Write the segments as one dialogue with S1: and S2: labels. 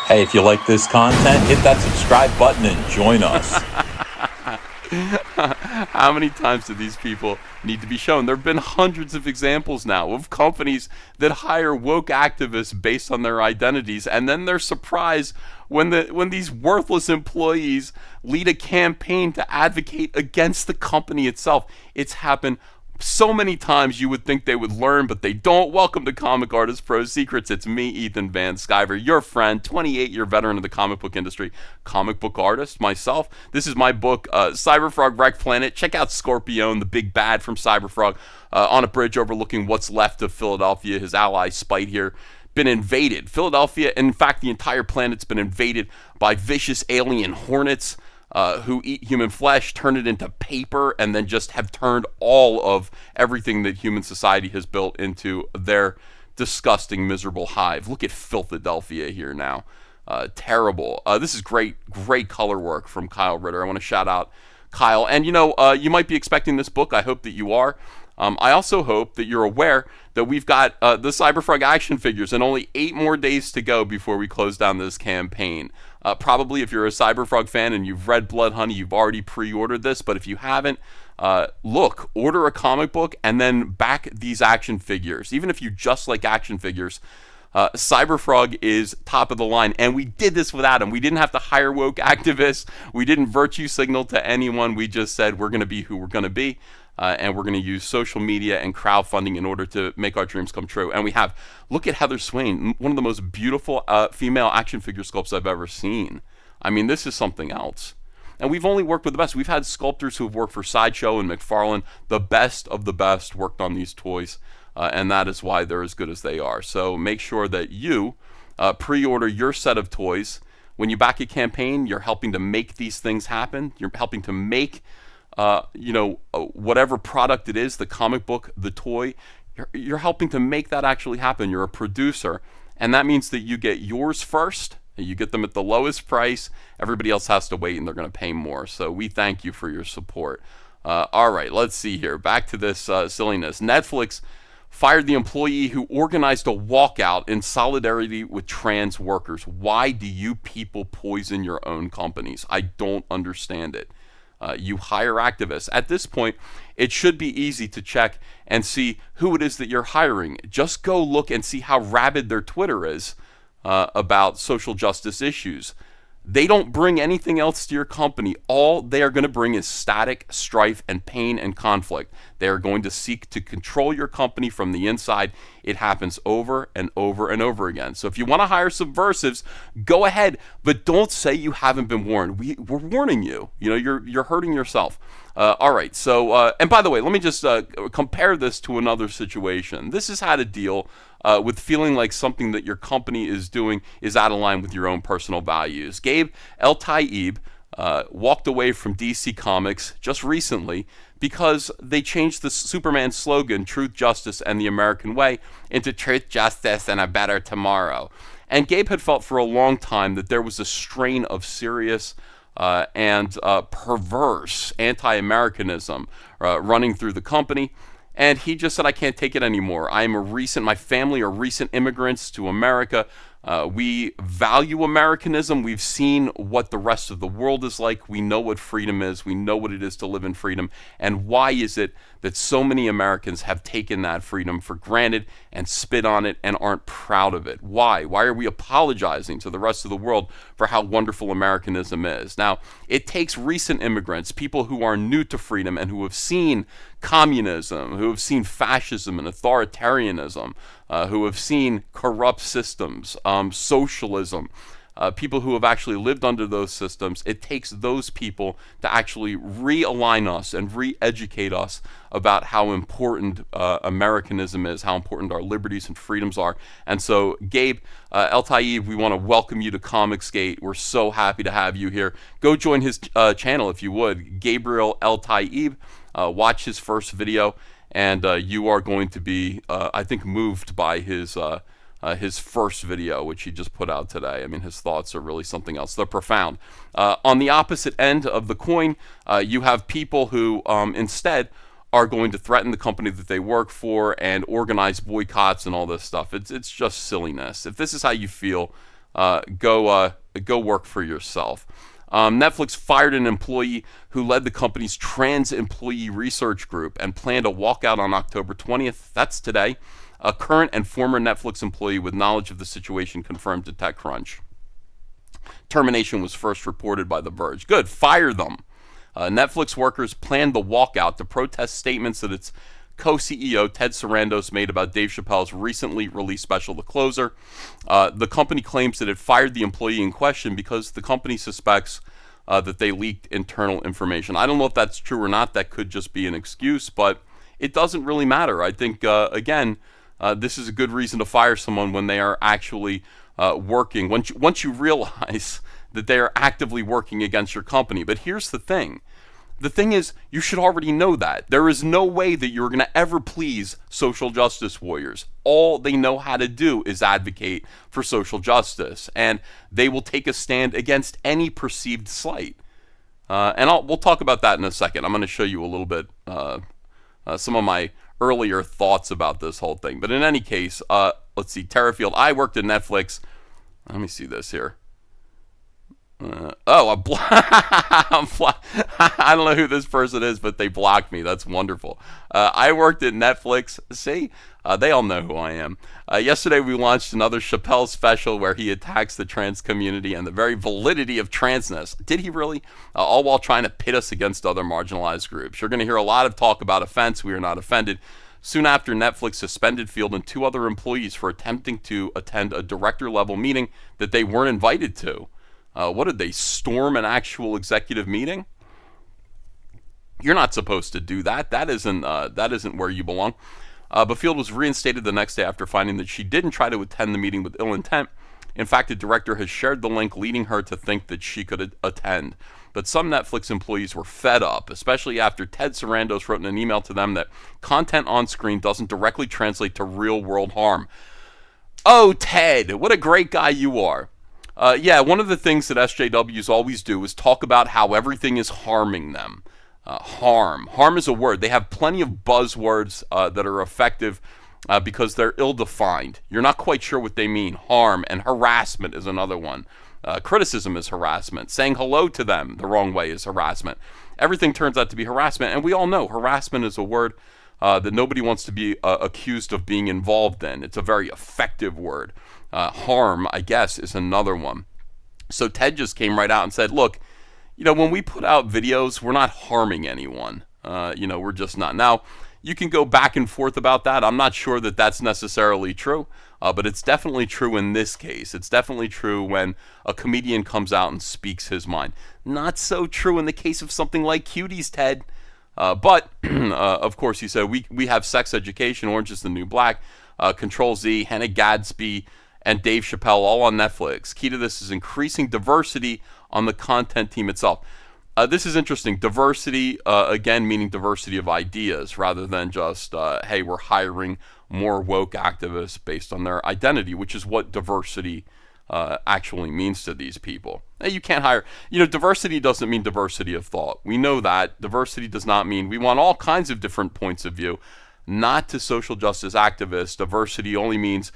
S1: Hey, if you like this content, hit that subscribe button and join us.
S2: How many times do these people need to be shown? There have been hundreds of examples now of companies that hire woke activists based on their identities, and then they're surprised when these worthless employees lead a campaign to advocate against the company itself. It's happened so many times you would think they would learn, but they don't. Welcome to Comic Artist Pro Secrets. It's me, Ethan Van Sciver, your friend, 28-year veteran of the comic book industry, comic book artist myself. This is my book, Cyberfrog Wrecked Planet. Check out Scorpion, the big bad from Cyberfrog, on a bridge overlooking what's left of Philadelphia. His ally, Spite here, been invaded. Philadelphia, in fact, the entire planet's been invaded by vicious alien hornets who eat human flesh, turn it into paper, and then just have turned all of everything that human society has built into their disgusting, miserable hive. Look at Philadelphia here now. Terrible. This is great color work from Kyle Ritter. I want to shout out Kyle. And you might be expecting this book. I hope that you are. I also hope that you're aware that we've got the Cyberfrog action figures and only 8 more days to go before we close down this campaign. Probably if you're a Cyberfrog fan and you've read Blood Honey, you've already pre-ordered this. But if you haven't, order a comic book and then back these action figures. Even if you just like action figures, Cyberfrog is top of the line, and we did this without him. We didn't have to hire woke activists. We didn't virtue signal to anyone. We just said we're going to be who we're going to be, and we're going to use social media and crowdfunding in order to make our dreams come true. And we have, look at Heather Swain, one of the most beautiful female action figure sculpts I've ever seen. I mean, this is something else. And we've only worked with the best. We've had sculptors who have worked for Sideshow and McFarlane, the best of the best, worked on these toys. And that is why they're as good as they are. So make sure that you pre-order your set of toys. When you back a campaign, you're helping to make these things happen. You're helping to make, whatever product it is, the comic book, the toy. You're helping to make that actually happen. You're a producer. And that means that you get yours first. You get them at the lowest price. Everybody else has to wait, and they're going to pay more. So we thank you for your support. All right, let's see here. Back to this silliness. Netflix fired the employee who organized a walkout in solidarity with trans workers. Why do you people poison your own companies? I don't understand it. You hire activists. At this point, it should be easy to check and see who it is that you're hiring. Just go look and see how rabid their Twitter is about social justice issues. They don't bring anything else to your company. All they are going to bring is static, strife, and pain and conflict. They are going to seek to control your company from the inside. It happens over and over and over again. So if you want to hire subversives, go ahead, but don't say you haven't been warned. We're warning you. You're hurting yourself. All right. So, and by the way, let me just compare this to another situation. This is how to deal with feeling like something that your company is doing is out of line with your own personal values. Gabe El Taib walked away from DC Comics just recently because they changed the Superman slogan, Truth, Justice, and the American Way, into Truth, Justice, and a Better Tomorrow. And Gabe had felt for a long time that there was a strain of serious and perverse anti-Americanism running through the company. And he just said, I can't take it anymore. My family are recent immigrants to America. We value Americanism. We've seen what the rest of the world is like. We know what freedom is. We know what it is to live in freedom. And why is it that so many Americans have taken that freedom for granted and spit on it and aren't proud of it? Why? Why are we apologizing to the rest of the world for how wonderful Americanism is? Now, it takes recent immigrants, people who are new to freedom and who have seen communism, who have seen fascism and authoritarianism, who have seen corrupt systems, socialism, people who have actually lived under those systems. It takes those people to actually realign us and re-educate us about how important Americanism is, how important our liberties and freedoms are. And so, Gabe El Taib, we want to welcome you to Comicsgate. We're so happy to have you here. Go join his channel if you would, Gabriel El Taib. Watch his first video, and you are going to be, I think, moved by his first video, which he just put out today. I mean, his thoughts are really something else. They're profound. On the opposite end of the coin, you have people who instead are going to threaten the company that they work for and organize boycotts and all this stuff. It's just silliness. If this is how you feel, go work for yourself. Netflix fired an employee who led the company's trans employee research group and planned a walkout on October 20th. That's today. A current and former Netflix employee with knowledge of the situation confirmed to TechCrunch. Termination was first reported by The Verge. Good, fire them. Netflix workers planned the walkout to protest statements that its co-CEO Ted Sarandos made about Dave Chappelle's recently released special, The Closer. The company claims that it fired the employee in question because the company suspects that they leaked internal information. I don't know if that's true or not. That could just be an excuse, but it doesn't really matter. I think, again, this is a good reason to fire someone when they are actually working, once you realize that they are actively working against your company. But here's the thing. The thing is, you should already know that. There is no way that you're going to ever please social justice warriors. All they know how to do is advocate for social justice, and they will take a stand against any perceived slight. And we'll talk about that in a second. I'm going to show you a little bit, some of my earlier thoughts about this whole thing. But in any case, let's see, Terrafield. I worked at Netflix. Let me see this here. I don't know who this person is, but they blocked me. That's wonderful. I worked at Netflix. See, they all know who I am. Yesterday, we launched another Chappelle special where he attacks the trans community and the very validity of transness. Did he really? All while trying to pit us against other marginalized groups. You're going to hear a lot of talk about offense. We are not offended. Soon after, Netflix suspended Field and 2 other employees for attempting to attend a director-level meeting that they weren't invited to. What did they storm an actual executive meeting? You're not supposed to do that. That isn't where you belong. But Field was reinstated the next day after finding that she didn't try to attend the meeting with ill intent. In fact, the director has shared the link, leading her to think that she could attend. But some Netflix employees were fed up, especially after Ted Sarandos wrote in an email to them that content on screen doesn't directly translate to real-world harm. Oh, Ted, what a great guy you are. Yeah, one of the things that SJWs always do is talk about how everything is harming them. Harm. Harm is a word. They have plenty of buzzwords that are effective because they're ill-defined. You're not quite sure what they mean. Harm and harassment is another one. Criticism is harassment. Saying hello to them the wrong way is harassment. Everything turns out to be harassment, and we all know harassment is a word that nobody wants to be accused of being involved in. It's a very effective word. Harm, I guess, is another one. So Ted just came right out and said, look, when we put out videos, we're not harming anyone. We're just not. Now, you can go back and forth about that. I'm not sure that that's necessarily true, but it's definitely true in this case. It's definitely true when a comedian comes out and speaks his mind. Not so true in the case of something like Cuties, Ted. But, of course, he said, we have Sex Education, Orange is the New Black, Control Z, Hannah Gadsby, and Dave Chappelle all on Netflix. Key to this is increasing diversity on the content team itself. This is interesting. Diversity, again, meaning diversity of ideas rather than just, hey, we're hiring more woke activists based on their identity, which is what diversity actually means to these people. Now, you can't hire, diversity doesn't mean diversity of thought. We know that. Diversity does not mean we want all kinds of different points of view. Not to social justice activists. Diversity only means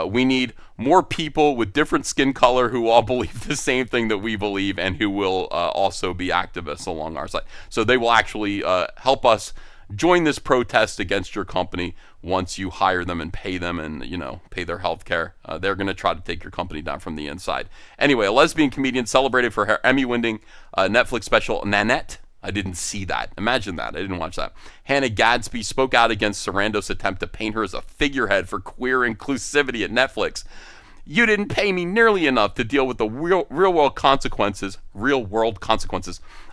S2: we need more people with different skin color who all believe the same thing that we believe and who will also be activists along our side. So they will actually help us join this protest against your company once you hire them and pay them and, pay their health care. They're going to try to take your company down from the inside. Anyway, a lesbian comedian celebrated for her Emmy-winning Netflix special, Nanette. I didn't see that. Imagine that. I didn't watch that. Hannah Gadsby spoke out against Sarandos' attempt to paint her as a figurehead for queer inclusivity at Netflix. You didn't pay me nearly enough to deal with the real-world consequences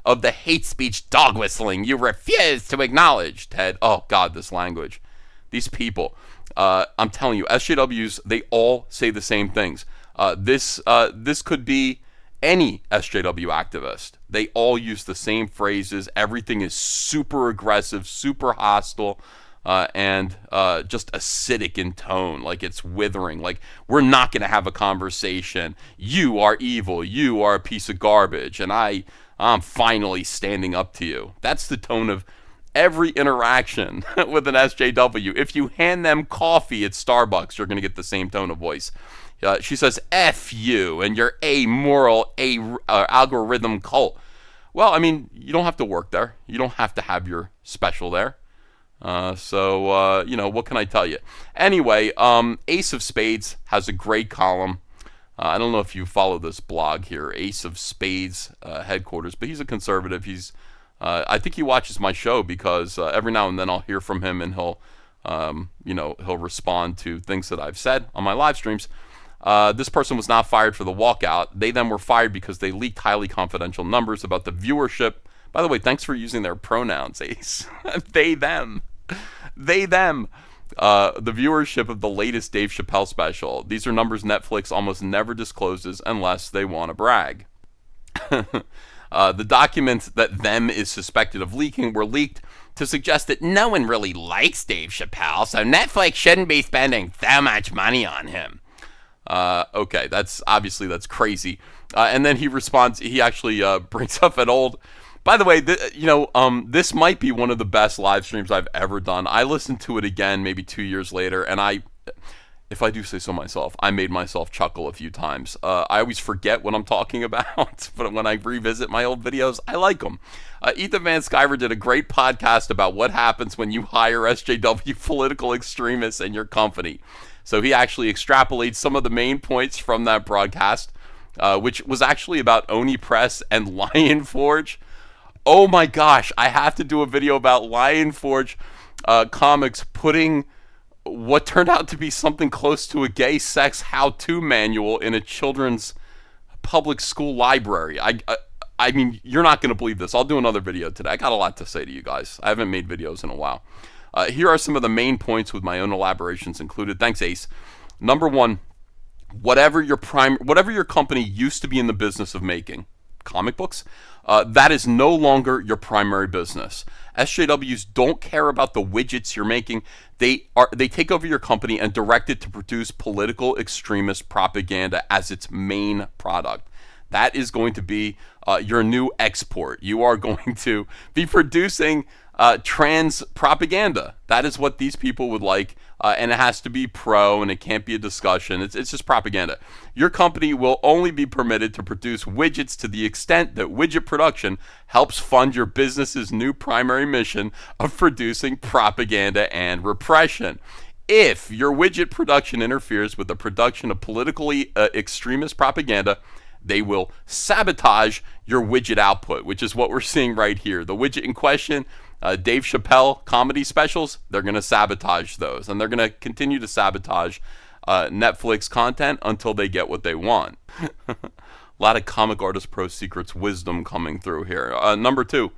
S2: of the hate speech dog whistling you refuse to acknowledge, Ted. Oh, God, this language. These people. I'm telling you, SJWs, they all say the same things. This could be any SJW activist. They all use the same phrases. Everything is super aggressive, super hostile, and just acidic in tone, like it's withering, like we're not going to have a conversation. You are evil. You are a piece of garbage, and I'm finally standing up to you. That's the tone of every interaction with an SJW. If you hand them coffee at Starbucks, you're going to get the same tone of voice. She says, F you and your amoral algorithm cult. Well, I mean, you don't have to work there. You don't have to have your special there. What can I tell you? Anyway, Ace of Spades has a great column. I don't know if you follow this blog here, Ace of Spades headquarters, but he's a conservative. I think he watches my show because every now and then I'll hear from him and he'll respond to things that I've said on my live streams. This person was not fired for the walkout. They then were fired because they leaked highly confidential numbers about the viewership. By the way, thanks for using their pronouns, Ace. They, them. They, them. The viewership of the latest Dave Chappelle special. These are numbers Netflix almost never discloses unless they want to brag. The documents that them is suspected of leaking were leaked to suggest that no one really likes Dave Chappelle, so Netflix shouldn't be spending so much money on him. Okay, that's crazy. And then he responds, he actually brings up an old... By the way, this might be one of the best live streams I've ever done. I listened to it again maybe 2 years later, and if I do say so myself, I made myself chuckle a few times. I always forget what I'm talking about, but when I revisit my old videos, I like them. Ethan Van Sciver did a great podcast about what happens when you hire SJW political extremists in your company. So he actually extrapolates some of the main points from that broadcast, which was actually about Oni Press and Lion Forge. Oh my gosh, I have to do a video about Lion Forge comics putting what turned out to be something close to a gay sex how-to manual in a children's public school library. I mean, you're not going to believe this. I'll do another video today. I got a lot to say to you guys. I haven't made videos in a while. Here are some of the main points with my own elaborations included. Thanks, Ace. Number one, whatever your company used to be in the business of making, comic books, that is no longer your primary business. SJWs don't care about the widgets you're making. They take over your company and direct it to produce political extremist propaganda as its main product. That is going to be your new export. You are going to be producing trans propaganda. That is what these people would like, and it has to be pro, and it can't be a discussion. It's just propaganda. Your company will only be permitted to produce widgets to the extent that widget production helps fund your business's new primary mission of producing propaganda and repression. If your widget production interferes with the production of politically extremist propaganda, they will sabotage your widget output, which is what we're seeing right here. The widget in question, Dave Chappelle comedy specials, they're going to sabotage those. And they're going to continue to sabotage Netflix content until they get what they want. A lot of Comic Artist Pro Secrets wisdom coming through here. Number two,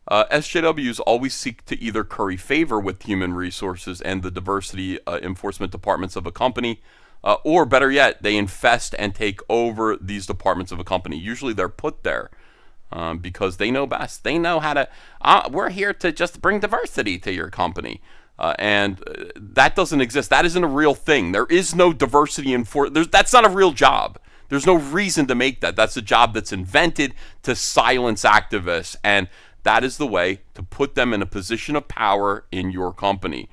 S2: SJWs always seek to either curry favor with human resources and the diversity enforcement departments of a company, or better yet, they infest and take over these departments of a company. Usually they're put there because they know best. They know how to, we're here to just bring diversity to your company. And that doesn't exist. That isn't a real thing. There is no diversity that's not a real job. There's no reason to make that. That's a job that's invented to silence activists. And that is the way to put them in a position of power in your company.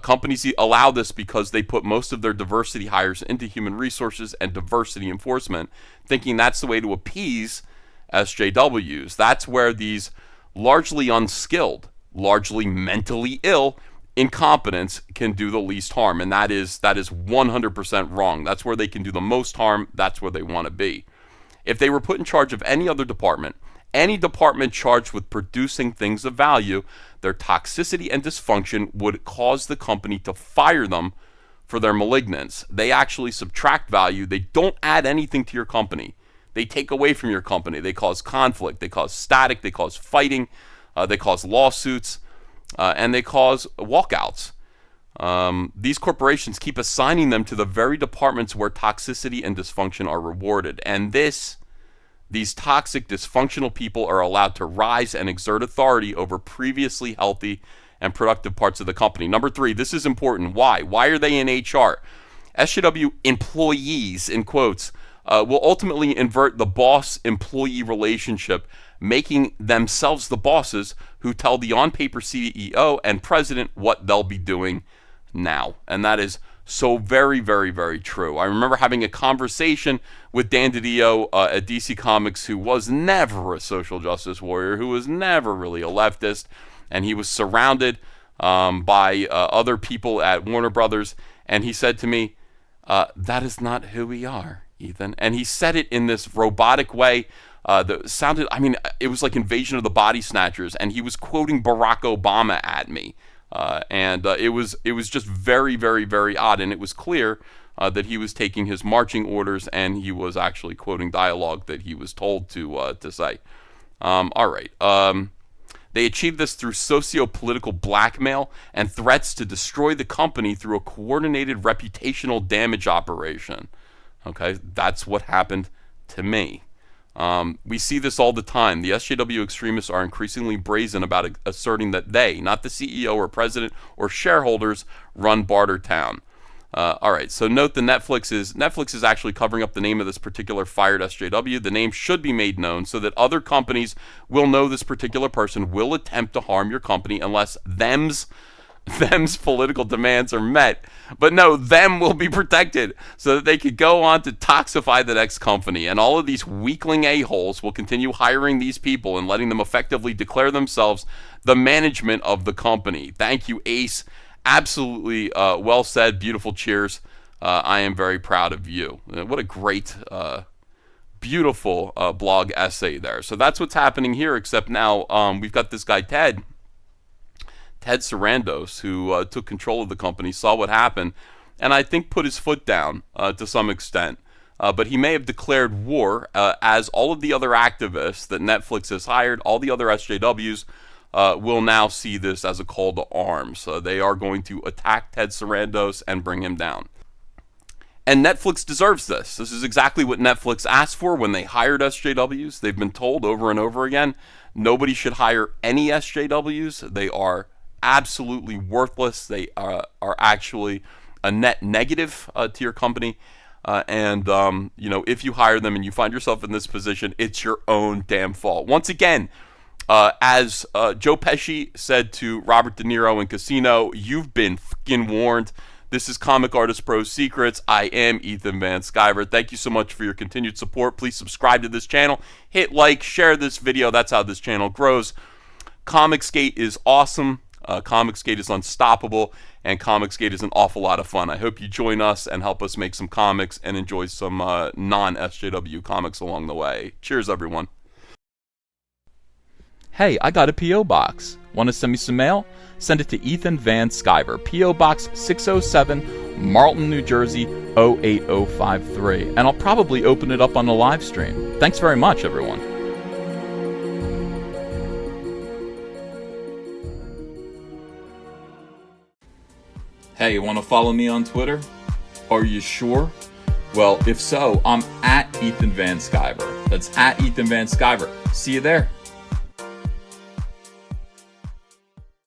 S2: Companies allow this because they put most of their diversity hires into human resources and diversity enforcement, thinking that's the way to appease SJWs. That's where these largely unskilled, largely mentally ill incompetents can do the least harm, and that is 100% wrong. That's where they can do the most harm. That's where they want to be. If they were put in charge of any other department, any department charged with producing things of value, their toxicity and dysfunction would cause the company to fire them for their malignance. They actually subtract value. They don't add anything to your company. They take away from your company. They cause conflict. They cause static. They cause fighting. They cause lawsuits. And they cause walkouts. These corporations keep assigning them to the very departments where toxicity and dysfunction are rewarded. And these toxic, dysfunctional people are allowed to rise and exert authority over previously healthy and productive parts of the company. Number three, this is important. Why? Why are they in HR? SJW employees, in quotes, will ultimately invert the boss-employee relationship, making themselves the bosses who tell the on-paper CEO and president what they'll be doing now. And that is So very, very, very true. I remember having a conversation with Dan DiDio at DC Comics, who was never a social justice warrior, who was never really a leftist, and he was surrounded by other people at Warner Brothers, and he said to me, that is not who we are, Ethan. And he said it in this robotic way that sounded, I mean, it was like Invasion of the Body Snatchers, and he was quoting Barack Obama at me. And it was just very, very, very odd, and it was clear that he was taking his marching orders, and he was actually quoting dialogue that he was told to say. All right. They achieved this through socio-political blackmail and threats to destroy the company through a coordinated reputational damage operation. Okay, that's what happened to me. We see this all the time. The SJW extremists are increasingly brazen about asserting that they, not the CEO or president or shareholders, run Bartertown. All right, so note the Netflix is actually covering up the name of this particular fired SJW. The name should be made known so that other companies will know this particular person will attempt to harm your company unless them's political demands are met. But no, them will be protected so that they could go on to toxify the next company. And all of these weakling a-holes will continue hiring these people and letting them effectively declare themselves the management of the company. Thank you, Ace. Absolutely well said. Beautiful cheers. I am very proud of you. What a great, beautiful blog essay there. So that's what's happening here, except now we've got this guy, Ted Sarandos, who took control of the company, saw what happened, and I think put his foot down to some extent. But he may have declared war, as all of the other activists that Netflix has hired, all the other SJWs, will now see this as a call to arms. They are going to attack Ted Sarandos and bring him down. And Netflix deserves this. This is exactly what Netflix asked for when they hired SJWs. They've been told over and over again, nobody should hire any SJWs. They are absolutely worthless. They are actually a net negative to your company. If you hire them and you find yourself in this position, it's your own damn fault. Once again, as Joe Pesci said to Robert De Niro in Casino, you've been fucking warned. This is Comic Artist Pro Secrets. I am Ethan Van Sciver. Thank you so much for your continued support. Please subscribe to this channel. Hit like, share this video. That's how this channel grows. Comicsgate is awesome. Comicsgate is unstoppable. And Comicsgate is an awful lot of fun. I hope you join us and help us make some comics and enjoy some non-SJW comics along the way. Cheers, everyone.
S1: Hey, I got a P.O. box. Want to send me some mail? Send it to Ethan Van Sciver, P.O. Box 607, Marlton, New Jersey, 08053. And I'll probably open it up on the live stream. Thanks very much, everyone. Hey, you want to follow me on Twitter? Are you sure? Well, if so, I'm at Ethan Van Sciver. That's at Ethan Van Sciver. See you there.